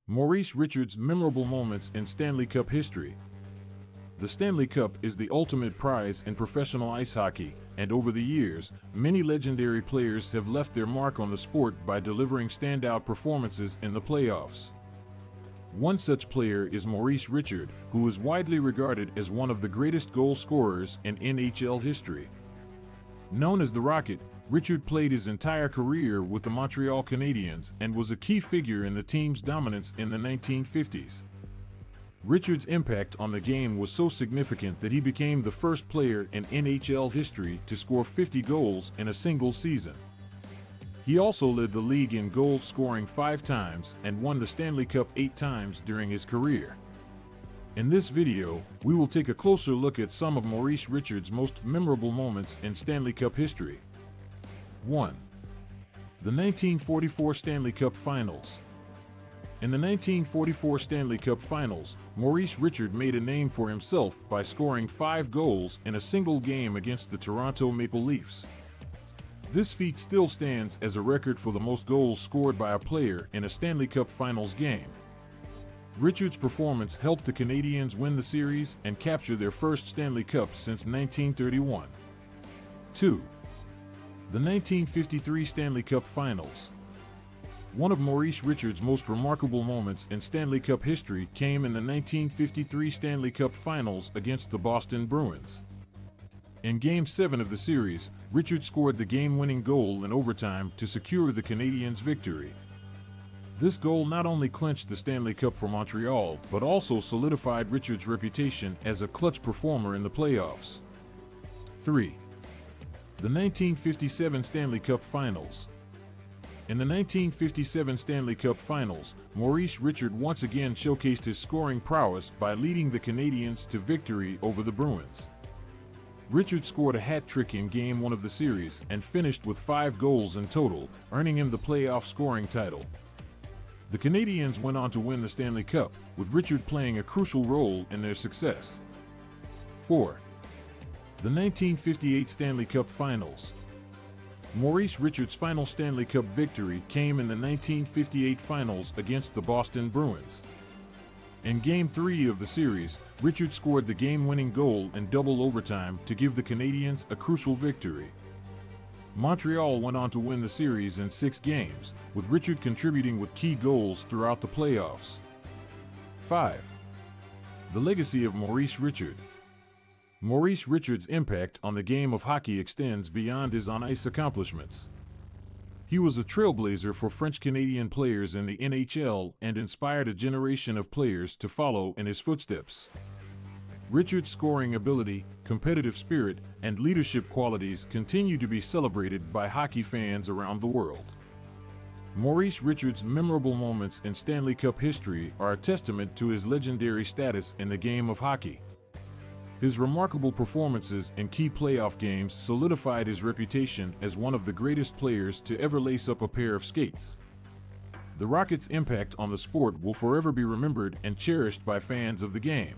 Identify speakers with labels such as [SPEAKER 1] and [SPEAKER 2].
[SPEAKER 1] Maurice Richard's memorable moments in Stanley Cup history. The Stanley Cup is the ultimate prize in professional ice hockey, and over the years, many legendary players have left their mark on the sport by delivering standout performances in the playoffs. One such player is Maurice Richard, who is widely regarded as one of the greatest goal scorers in NHL history. Known as the Rocket, Richard played his entire career with the Montreal Canadiens and was a key figure in the team's dominance in the 1950s. Richard's impact on the game was so significant that he became the first player in NHL history to score 50 goals in a single season. He also led the league in goal scoring 5 times and won the Stanley Cup 8 times during his career. In this video, we will take a closer look at some of Maurice Richard's most memorable moments in Stanley Cup history. 1. The 1944 Stanley Cup Finals. In the 1944 Stanley Cup Finals, Maurice Richard made a name for himself by scoring 5 goals in a single game against the Toronto Maple Leafs. This feat still stands as a record for the most goals scored by a player in a Stanley Cup Finals game. Richard's performance helped the Canadiens win the series and capture their first Stanley Cup since 1931. 2. The 1953 Stanley Cup Finals. One of Maurice Richard's most remarkable moments in Stanley Cup history came in the 1953 Stanley Cup Finals against the Boston Bruins. In Game 7 of the series, Richard scored the game-winning goal in overtime to secure the Canadiens' victory. This goal not only clinched the Stanley Cup for Montreal, but also solidified Richard's reputation as a clutch performer in the playoffs. 3. The 1957 Stanley Cup Finals. In the 1957 Stanley Cup Finals, Maurice Richard once again showcased his scoring prowess by leading the Canadiens to victory over the Bruins. Richard scored a hat trick in Game 1 of the series and finished with 5 goals in total, earning him the playoff scoring title. The Canadiens went on to win the Stanley Cup, with Richard playing a crucial role in their success. 4. The 1958 Stanley Cup Finals. Maurice Richard's final Stanley Cup victory came in the 1958 Finals against the Boston Bruins. In Game 3 of the series, Richard scored the game-winning goal in double overtime to give the Canadiens a crucial victory. Montreal went on to win the series in 6 games, with Richard contributing with key goals throughout the playoffs. 5. The legacy of Maurice Richard. Maurice Richard's impact on the game of hockey extends beyond his on-ice accomplishments. He was a trailblazer for French-Canadian players in the NHL and inspired a generation of players to follow in his footsteps. Richard's scoring ability, competitive spirit, and leadership qualities continue to be celebrated by hockey fans around the world. Maurice Richard's memorable moments in Stanley Cup history are a testament to his legendary status in the game of hockey. His remarkable performances in key playoff games solidified his reputation as one of the greatest players to ever lace up a pair of skates. The Rockets' impact on the sport will forever be remembered and cherished by fans of the game.